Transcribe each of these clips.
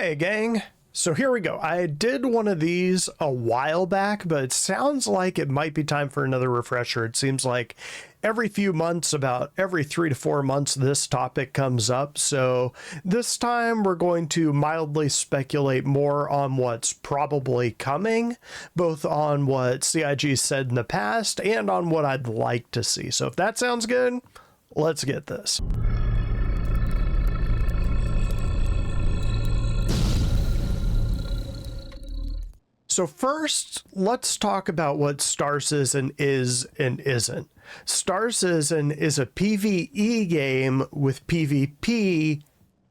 Hey gang, so here we go. I did one of these a while back, but it sounds like it might be time for another refresher. It seems like every few months, about every 3 to 4 months, this topic comes up. So this time we're going to mildly speculate more on what's probably coming, both on what CIG said in the past and on what I'd like to see. So if that sounds good, let's get this. So first, let's talk about what Star Citizen is and isn't. Star Citizen is a PvE game with PvP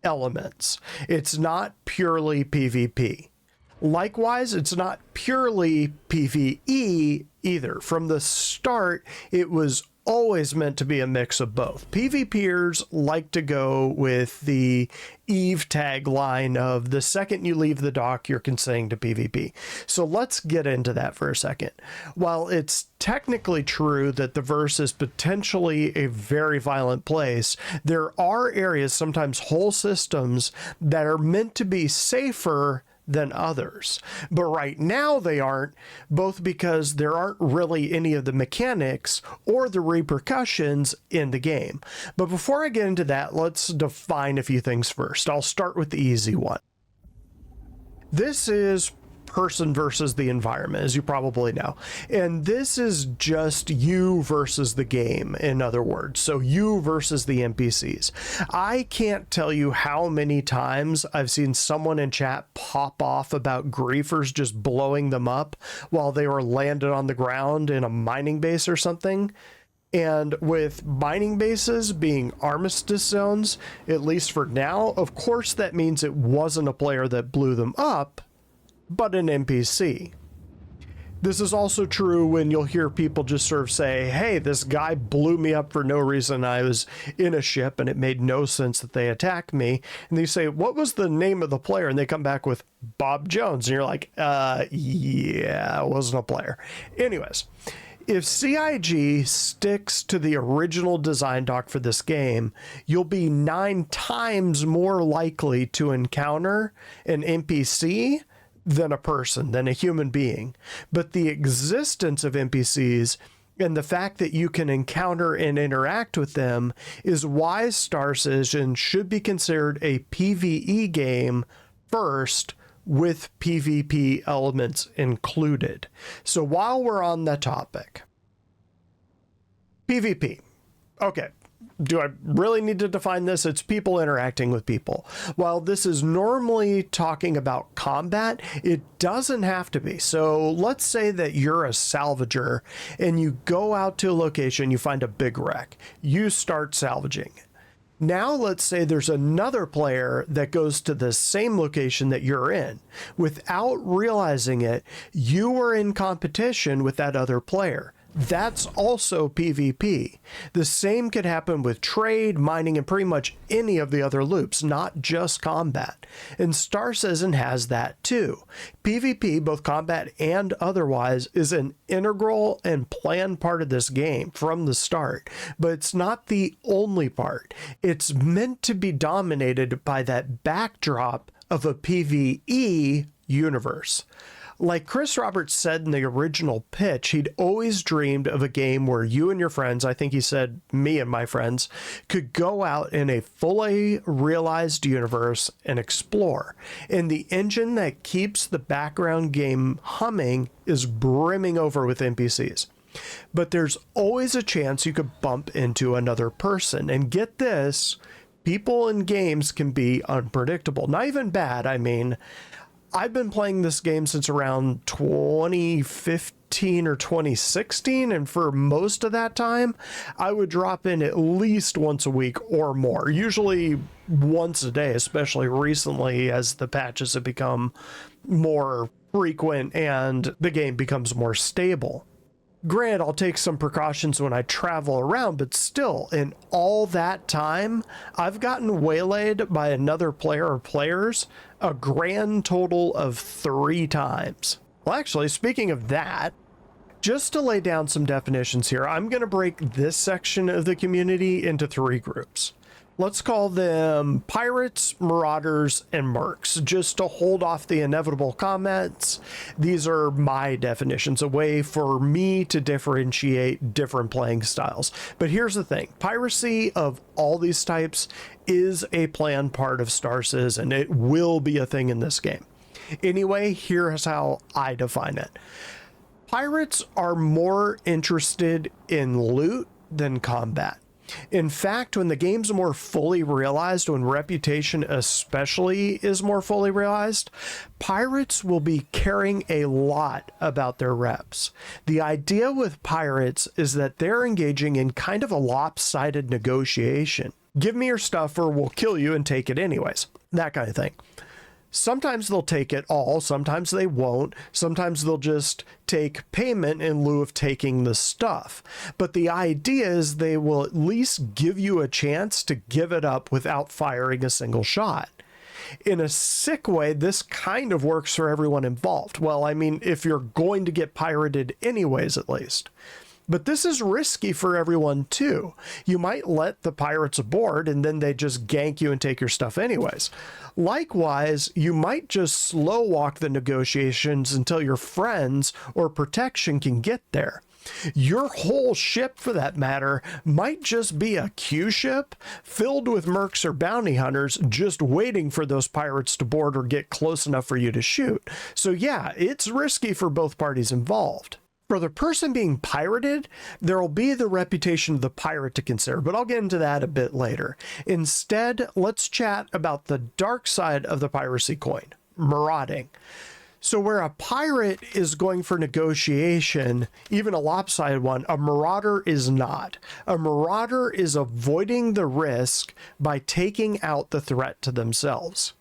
elements. It's not purely PvP. Likewise, it's not purely PvE either. From the start, it was always meant to be a mix of both. PvPers like to go with the Eve tagline of the second you leave the dock, you're consenting to PvP. So let's get into that for a second. While it's technically true that the verse is potentially a very violent place, there are areas, sometimes whole systems, that are meant to be safer than others. But right now they aren't, both because there aren't really any of the mechanics or the repercussions in the game. But before I get into that, let's define a few things first. I'll start with the easy one. This is person versus the environment, as you probably know. And this is just you versus the game, in other words. So you versus the NPCs. I can't tell you how many times I've seen someone in chat pop off about griefers just blowing them up while they were landed on the ground in a mining base or something. And with mining bases being armistice zones, at least for now, of course that means it wasn't a player that blew them up, but an NPC. This is also true when you'll hear people just sort of say, hey, this guy blew me up for no reason. I was in a ship and it made no sense that they attacked me. And they say, what was the name of the player? And they come back with Bob Jones. And you're like, yeah, it wasn't a player. Anyways, if CIG sticks to the original design doc for this game, you'll be 9 times more likely to encounter an NPC than a person, than a human being. But the existence of NPCs and the fact that you can encounter and interact with them is why Star Citizen should be considered a PvE game first, with PvP elements included. So while we're on the topic, PvP. Okay. Do I really need to define this? It's people interacting with people. While this is normally talking about combat, it doesn't have to be. So let's say that you're a salvager and you go out to a location, you find a big wreck, you start salvaging. Now let's say there's another player that goes to the same location that you're in. Without realizing it, you are in competition with that other player. That's also PvP. The same could happen with trade, mining, and pretty much any of the other loops, not just combat. And Star Citizen has that too. PvP, both combat and otherwise, is an integral and planned part of this game from the start, but it's not the only part. It's meant to be dominated by that backdrop of a PvE universe. Like Chris Roberts said in the original pitch, he'd always dreamed of a game where you and your friends, I think he said me and my friends, could go out in a fully realized universe and explore. And the engine that keeps the background game humming is brimming over with NPCs. But there's always a chance you could bump into another person. And get this, people in games can be unpredictable. Not even bad, I mean. I've been playing this game since around 2015 or 2016, and for most of that time, I would drop in at least once a week or more, usually once a day, especially recently as the patches have become more frequent and the game becomes more stable. Granted, I'll take some precautions when I travel around, but still, in all that time, I've gotten waylaid by another player or players a grand total of 3 times. Well, actually, speaking of that, just to lay down some definitions here, I'm going to break this section of the community into 3 groups. let's call them pirates, marauders, and mercs, just to hold off the inevitable comments. These are my definitions, a way for me to differentiate different playing styles. But here's the thing, piracy of all these types is a planned part of Star Citizen. It will be a thing in this game. Anyway, here's how I define it. Pirates are more interested in loot than combat. In fact, when the game's more fully realized, when reputation especially is more fully realized, pirates will be caring a lot about their reps. The idea with pirates is that they're engaging in kind of a lopsided negotiation. Give me your stuff or we'll kill you and take it anyways. That kind of thing. Sometimes they'll take it all, sometimes they won't, sometimes they'll just take payment in lieu of taking the stuff. But the idea is they will at least give you a chance to give it up without firing a single shot. In a sick way, this kind of works for everyone involved. Well, I mean, if you're going to get pirated anyways, at least. But this is risky for everyone too. You might let the pirates aboard and then they just gank you and take your stuff anyways. Likewise, you might just slow walk the negotiations until your friends or protection can get there. Your whole ship, for that matter, might just be a Q ship filled with mercs or bounty hunters just waiting for those pirates to board or get close enough for you to shoot. So yeah, it's risky for both parties involved. For the person being pirated, there will be the reputation of the pirate to consider, but I'll get into that a bit later. Instead, let's chat about the dark side of the piracy coin, marauding. So where a pirate is going for negotiation, even a lopsided one, a marauder is not. A marauder is avoiding the risk by taking out the threat to themselves.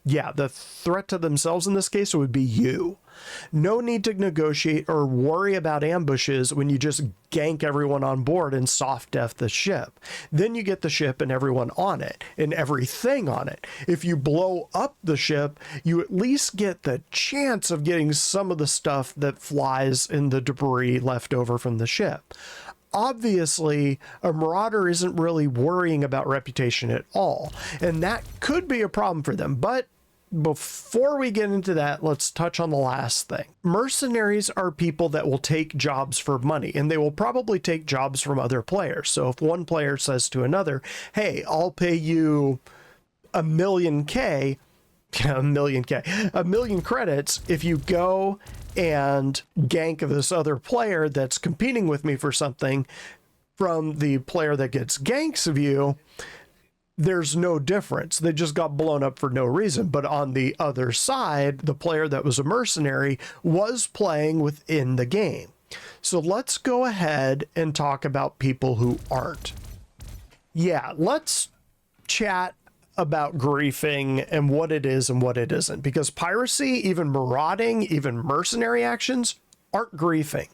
Yeah, the threat to themselves in this case would be you. No need to negotiate or worry about ambushes when you just gank everyone on board and soft def the ship. Then you get the ship and everyone on it and everything on it. If you blow up the ship, you at least get the chance of getting some of the stuff that flies in the debris left over from the ship. Obviously, a marauder isn't really worrying about reputation at all, and that could be a problem for them. But before we get into that, let's touch on the last thing. Mercenaries are people that will take jobs for money, and they will probably take jobs from other players. So if one player says to another, hey, I'll pay you a million credits if you go and gank this other player that's competing with me for something from the player that gets ganks of you, there's no difference. They just got blown up for no reason. But on the other side, the player that was a mercenary was playing within the game. So let's go ahead and talk about people who aren't. Yeah, let's chat about griefing and what it is and what it isn't, because piracy, even marauding, even mercenary actions aren't griefing.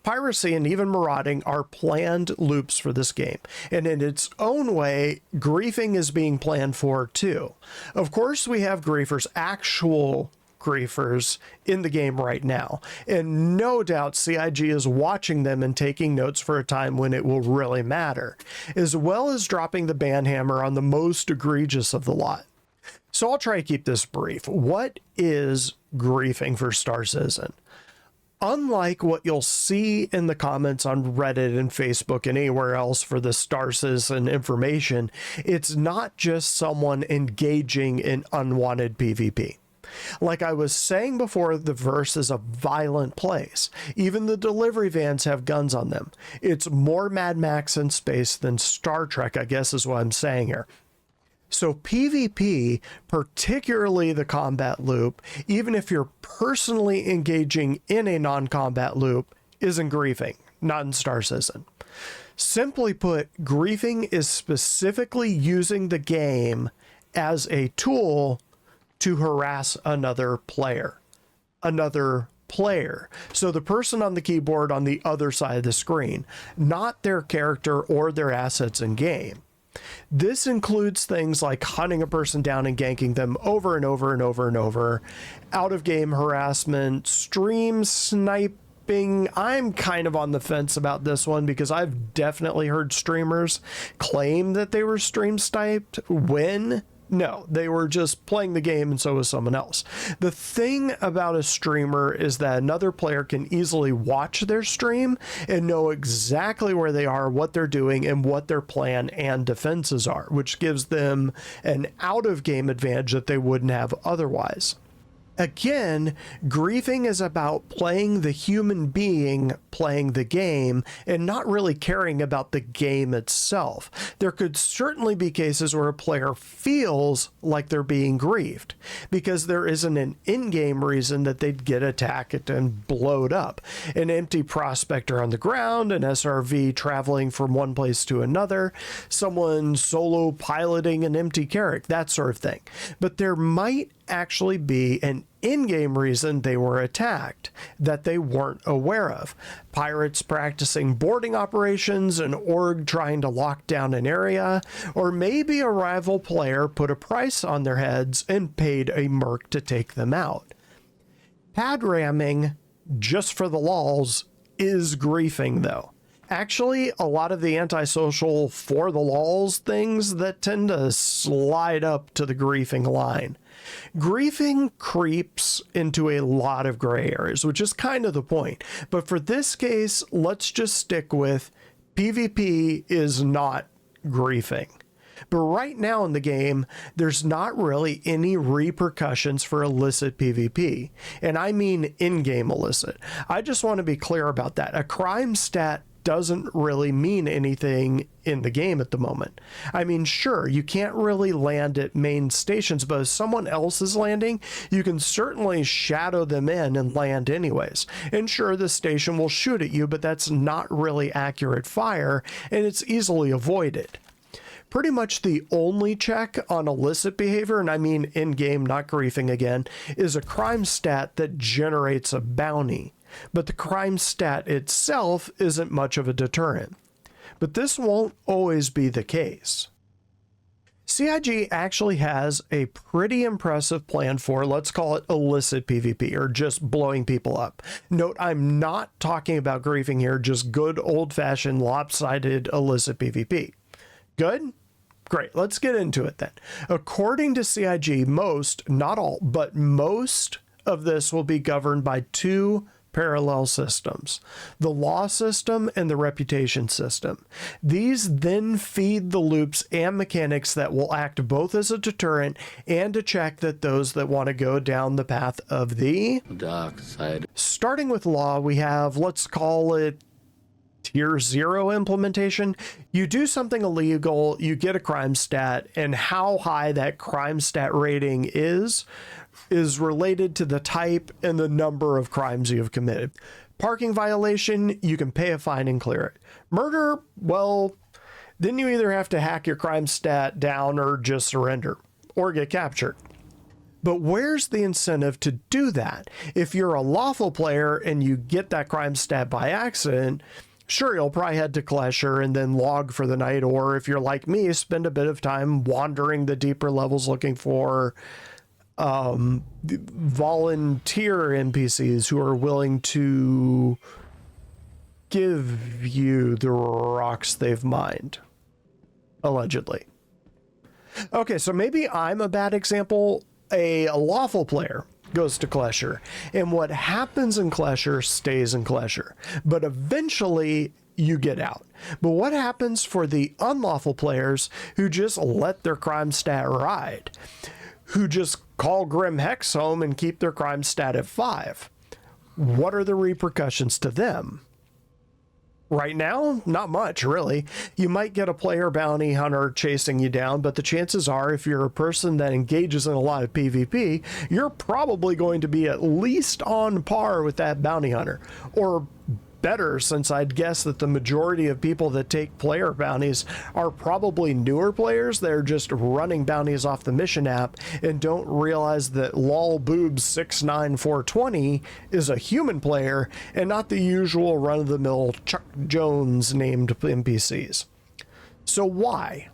Piracy and even marauding are planned loops for this game, and in its own way, griefing is being planned for too. Of course, we have griefers, actual griefers in the game right now, and no doubt CIG is watching them and taking notes for a time when it will really matter, as well as dropping the banhammer on the most egregious of the lot. So I'll try to keep this brief. What is griefing for Star Citizen? Unlike what you'll see in the comments on Reddit and Facebook and anywhere else for the Star Citizen information, it's not just someone engaging in unwanted PvP. Like I was saying before, the verse is a violent place. Even the delivery vans have guns on them. It's more Mad Max in space than Star Trek, I guess is what I'm saying here. So PvP, particularly the combat loop, even if you're personally engaging in a non-combat loop, isn't griefing, not in Star Citizen. Simply put, griefing is specifically using the game as a tool to harass another player. So the person on the keyboard on the other side of the screen, not their character or their assets in game. This includes things like hunting a person down and ganking them over and over and over and over, out of game harassment, stream sniping, I'm kind of on the fence about this one because I've definitely heard streamers claim that they were stream sniped when no, they were just playing the game and so was someone else. The thing about a streamer is that another player can easily watch their stream and know exactly where they are, what they're doing, and what their plan and defenses are, which gives them an out-of-game advantage that they wouldn't have otherwise. Again, griefing is about playing the human being playing the game and not really caring about the game itself. There could certainly be cases where a player feels like they're being griefed because there isn't an in-game reason that they'd get attacked and blowed up. An empty prospector on the ground, an SRV traveling from one place to another, someone solo piloting an empty carrack, that sort of thing. But there might actually be an in-game reason they were attacked that they weren't aware of. Pirates practicing boarding operations, an org trying to lock down an area, or maybe a rival player put a price on their heads and paid a merc to take them out. Pad ramming, just for the lols, is griefing though. Actually, a lot of the antisocial for the lols things that tend to slide up to the griefing line. Griefing creeps into a lot of gray areas, which is kind of the point. But for this case, let's just stick with PvP is not griefing. But right now in the game, there's not really any repercussions for illicit PvP. And I mean in-game illicit. I just want to be clear about that. A crime stat doesn't really mean anything in the game at the moment. I mean, sure, you can't really land at main stations, but if someone else is landing, you can certainly shadow them in and land anyways. And sure, the station will shoot at you, but that's not really accurate fire, and it's easily avoided. Pretty much the only check on illicit behavior, and I mean in-game, not griefing again, is a crime stat that generates a bounty. But the crime stat itself isn't much of a deterrent. But this won't always be the case. CIG actually has a pretty impressive plan for, let's call it illicit PvP, or just blowing people up. Note, I'm not talking about griefing here, just good old-fashioned lopsided illicit PvP. Good? Great, let's get into it then. According to CIG, most, not all, but most of this will be governed by two parallel systems, the law system and the reputation system. These then feed the loops and mechanics that will act both as a deterrent and to check that those that want to go down the path of the dark side. Starting with law, we have, let's call it Tier 0 implementation. You do something illegal, you get a crime stat, and how high that crime stat rating is related to the type and the number of crimes you have committed. Parking violation, you can pay a fine and clear it. Murder, well, then you either have to hack your crime stat down or just surrender or get captured. But where's the incentive to do that? If you're a lawful player and you get that crime stat by accident, sure, you'll probably head to Klesher and then log for the night, or if you're like me, spend a bit of time wandering the deeper levels looking for volunteer NPCs who are willing to give you the rocks they've mined, allegedly. Okay, so maybe I'm a bad example. A lawful player goes to Klesher, and what happens in Klesher stays in Klesher, but eventually you get out. But what happens for the unlawful players who just let their crime stat ride, who just call Grim Hex home and keep their crime stat at 5? What are the repercussions to them? Right now, not much, really. You might get a player bounty hunter chasing you down, but the chances are, if you're a person that engages in a lot of PvP, you're probably going to be at least on par with that bounty hunter. Or better, since I'd guess that the majority of people that take player bounties are probably newer players that are just running bounties off the mission app and don't realize that lol boobs 69420 is a human player and not the usual run-of-the-mill Chuck Jones named NPCs. So why?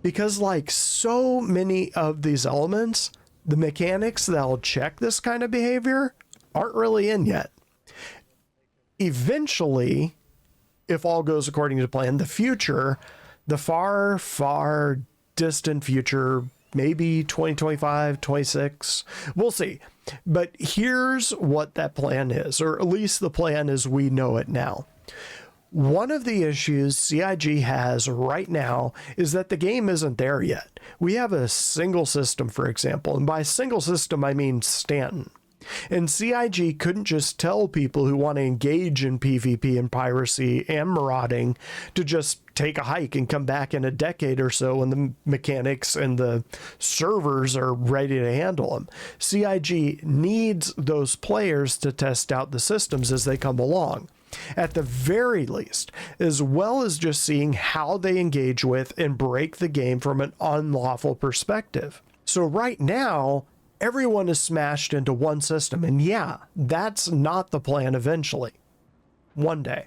Because like so many of these elements, the mechanics that'll check this kind of behavior aren't really in yet. Eventually, if all goes according to plan, the future, the far, far distant future, maybe 2025, 26, we'll see. But here's what that plan is, or at least the plan as we know it now. One of the issues CIG has right now is that the game isn't there yet. We have a single system, for example, and by single system, I mean Stanton. And CIG couldn't just tell people who want to engage in PvP and piracy and marauding to just take a hike and come back in a decade or so when the mechanics and the servers are ready to handle them. CIG needs those players to test out the systems as they come along, at the very least, as well as just seeing how they engage with and break the game from an unlawful perspective. So right now, everyone is smashed into one system, and yeah, that's not the plan eventually. One day.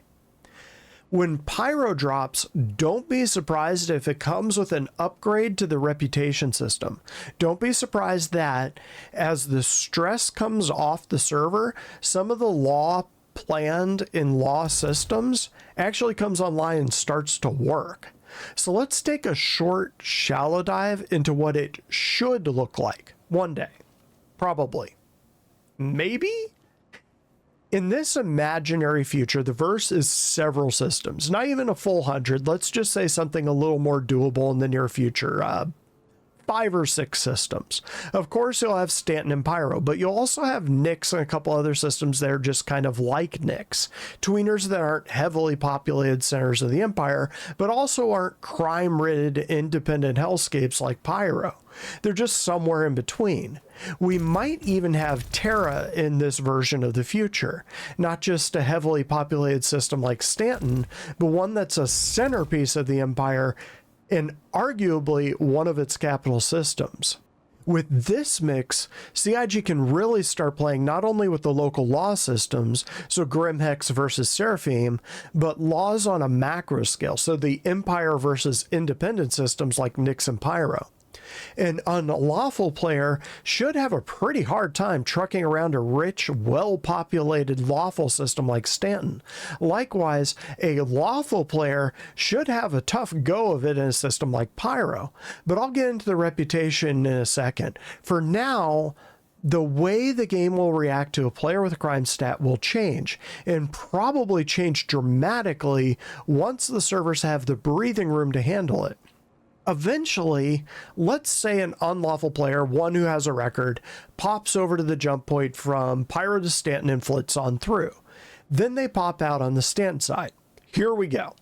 When Pyro drops, don't be surprised if it comes with an upgrade to the reputation system. Don't be surprised that as the stress comes off the server, some of the law planned in law systems actually comes online and starts to work. So let's take a short, shallow dive into what it should look like one day. Probably. Maybe? In this imaginary future, the verse is several systems, not even a full 100. Let's just say something a little more doable in the near future. 5 or 6 systems. Of course, you'll have Stanton and Pyro, but you'll also have Nyx and a couple other systems that are just kind of like Nyx. Tweeners that aren't heavily populated centers of the Empire, but also aren't crime-ridden independent hellscapes like Pyro. They're just somewhere in between. We might even have Terra in this version of the future. Not just a heavily populated system like Stanton, but one that's a centerpiece of the Empire and arguably one of its capital systems. With this mix, CIG can really start playing not only with the local law systems, so Grimhex versus Seraphim, but laws on a macro scale, so the Empire versus independent systems like Nyx and Pyro. An unlawful player should have a pretty hard time trucking around a rich, well-populated lawful system like Stanton. Likewise, a lawful player should have a tough go of it in a system like Pyro. But I'll get into the reputation in a second. For now, the way the game will react to a player with a crime stat will change, and probably change dramatically once the servers have the breathing room to handle it. Eventually, let's say an unlawful player, one who has a record, pops over to the jump point from Pyro to Stanton and flits on through. Then they pop out on the Stanton side. Here we go.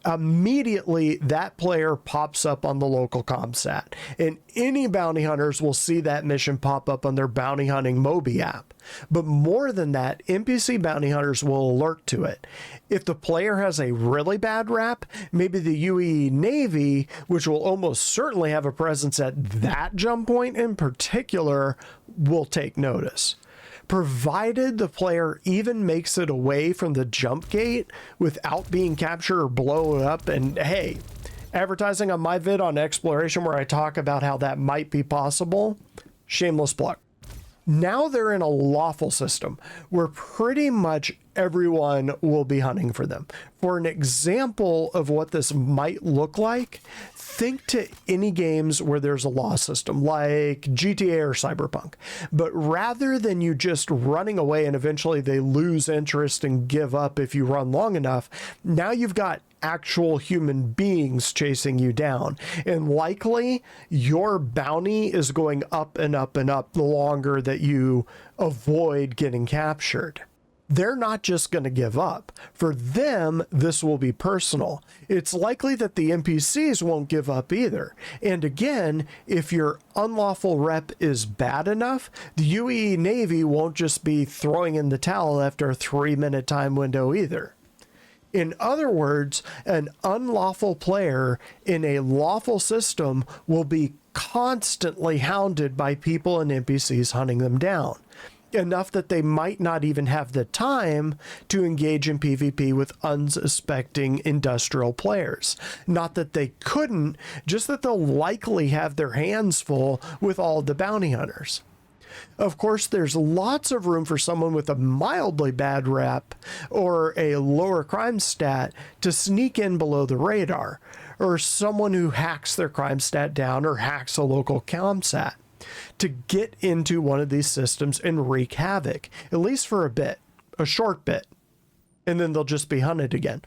Immediately, that player pops up on the local comsat, and any bounty hunters will see that mission pop up on their bounty hunting Moby app. But more than that, NPC bounty hunters will alert to it. If the player has a really bad rap, maybe the UE Navy, which will almost certainly have a presence at that jump point in particular, will take notice. Provided the player even makes it away from the jump gate without being captured or blown up. And hey, advertising on my vid on exploration where I talk about how that might be possible, shameless plug. Now they're in a lawful system where pretty much everyone will be hunting for them. For an example of what this might look like, think to any games where there's a law system like GTA or Cyberpunk, but rather than you just running away and eventually they lose interest and give up if you run long enough, now you've got actual human beings chasing you down, and likely your bounty is going up and up and up the longer that you avoid getting captured. They're not just going to give up. For them, this will be personal. It's likely that the NPCs won't give up either. And again, if your unlawful rep is bad enough, the UE Navy won't just be throwing in the towel after a 3-minute time window either. In other words, an unlawful player in a lawful system will be constantly hounded by people and NPCs hunting them down, enough that they might not even have the time to engage in PvP with unsuspecting industrial players. Not that they couldn't, just that they'll likely have their hands full with all the bounty hunters. Of course, there's lots of room for someone with a mildly bad rep or a lower crime stat to sneak in below the radar, or someone who hacks their crime stat down or hacks a local comsat to get into one of these systems and wreak havoc, at least for a bit, a short bit, and then they'll just be hunted again.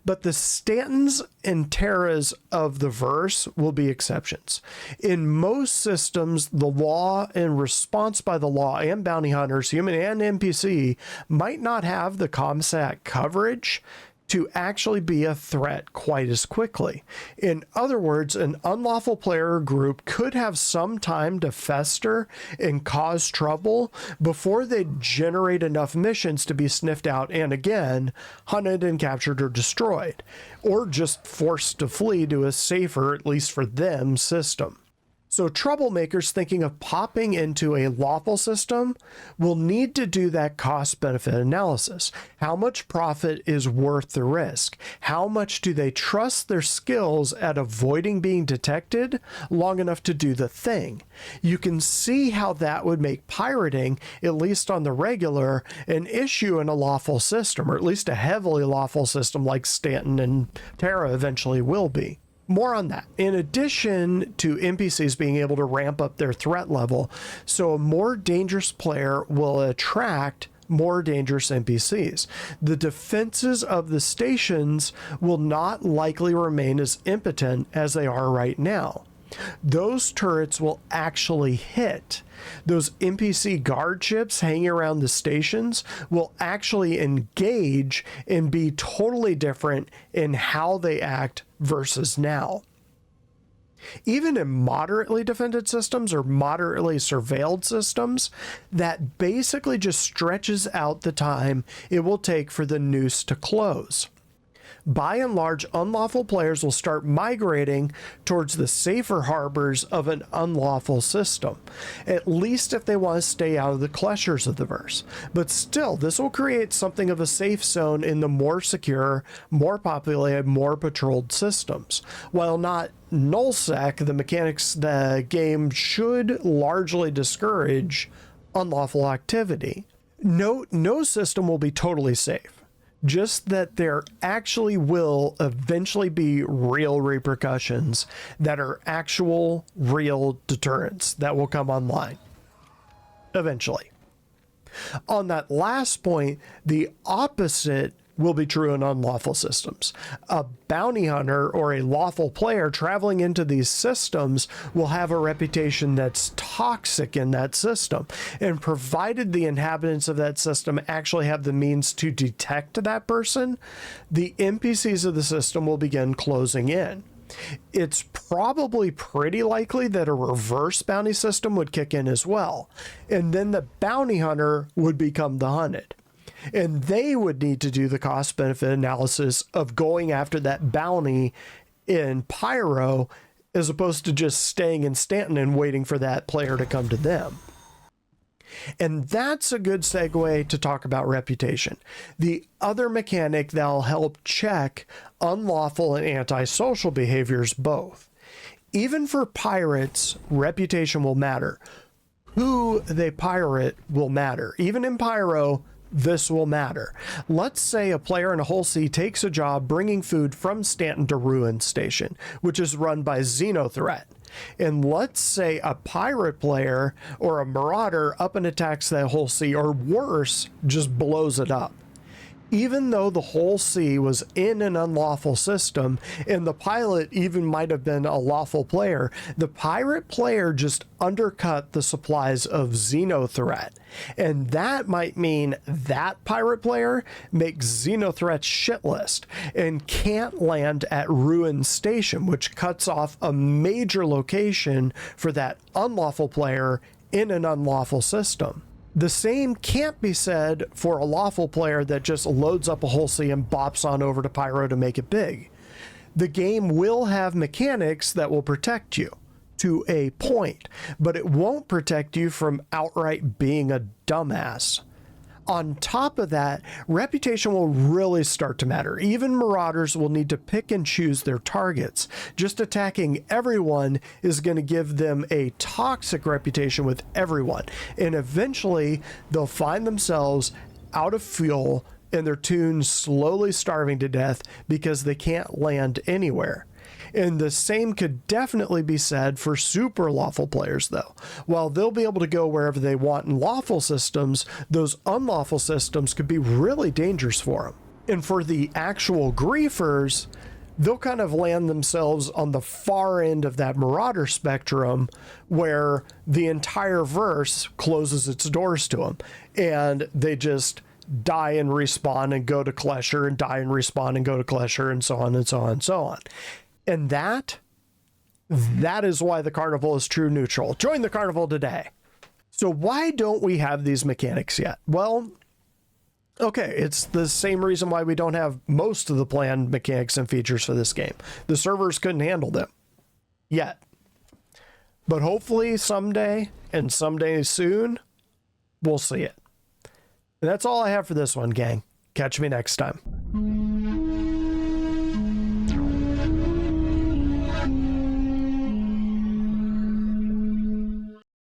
But the Stantons and Terras of the verse will be exceptions. In most systems, the law and response by the law and bounty hunters, human and NPC, might not have the comsat coverage to actually be a threat quite as quickly. In other words, an unlawful player group could have some time to fester and cause trouble before they generate enough missions to be sniffed out and again hunted and captured or destroyed, or just forced to flee to a safer, at least for them, system. So troublemakers thinking of popping into a lawful system will need to do that cost-benefit analysis. How much profit is worth the risk? How much do they trust their skills at avoiding being detected long enough to do the thing? You can see how that would make pirating, at least on the regular, an issue in a lawful system, or at least a heavily lawful system like Stanton and Terra eventually will be. More on that. In addition to NPCs being able to ramp up their threat level, so a more dangerous player will attract more dangerous NPCs. The defenses of the stations will not likely remain as impotent as they are right now. Those turrets will actually hit. Those NPC guard ships hanging around the stations will actually engage and be totally different in how they act versus now. Even in moderately defended systems or moderately surveilled systems, that basically just stretches out the time it will take for the noose to close. By and large, unlawful players will start migrating towards the safer harbors of an unlawful system, at least if they want to stay out of the clutches of the verse. But still, this will create something of a safe zone in the more secure, more populated, more patrolled systems. While not nullsec, the mechanics the game should largely discourage unlawful activity. No system will be totally safe. Just that there actually will eventually be real repercussions that are actual real deterrents that will come online eventually. On that last point, the opposite will be true in unlawful systems. A bounty hunter or a lawful player traveling into these systems will have a reputation that's toxic in that system. And provided the inhabitants of that system actually have the means to detect that person, the NPCs of the system will begin closing in. It's probably pretty likely that a reverse bounty system would kick in as well. And then the bounty hunter would become the hunted. And they would need to do the cost-benefit analysis of going after that bounty in Pyro as opposed to just staying in Stanton and waiting for that player to come to them. And that's a good segue to talk about reputation. The other mechanic that'll help check unlawful and antisocial behaviors both. Even for pirates, reputation will matter. Who they pirate will matter. Even in Pyro, this will matter. Let's say a player in a Hull C takes a job bringing food from Stanton to Ruin Station, which is run by Xenothreat. And let's say a pirate player or a marauder up and attacks that Hull C, or worse, just blows it up. Even though the Hull C was in an unlawful system and the pilot even might have been a lawful player, the pirate player just undercut the supplies of Xenothreat. And that might mean that pirate player makes Xenothreat's shit list and can't land at Ruin Station, which cuts off a major location for that unlawful player in an unlawful system. The same can't be said for a lawful player that just loads up a Hull C and bops on over to Pyro to make it big. The game will have mechanics that will protect you to a point, but it won't protect you from outright being a dumbass. On top of that, reputation will really start to matter. Even marauders will need to pick and choose their targets. Just attacking everyone is going to give them a toxic reputation with everyone. And eventually, they'll find themselves out of fuel and their tunes slowly starving to death because they can't land anywhere. And the same could definitely be said for super lawful players, though. While they'll be able to go wherever they want in lawful systems, those unlawful systems could be really dangerous for them. And for the actual griefers, they'll kind of land themselves on the far end of that marauder spectrum where the entire verse closes its doors to them. And they just die and respawn and go to Klesher and die and respawn and go to Klesher and so on and so on and so on. And that is why the carnival is true neutral. Join the carnival today. So why don't we have these mechanics yet? Well, okay, it's the same reason why we don't have most of the planned mechanics and features for this game. The servers couldn't handle them yet. But hopefully someday, and someday soon, we'll see it. And that's all I have for this one, gang. Catch me next time.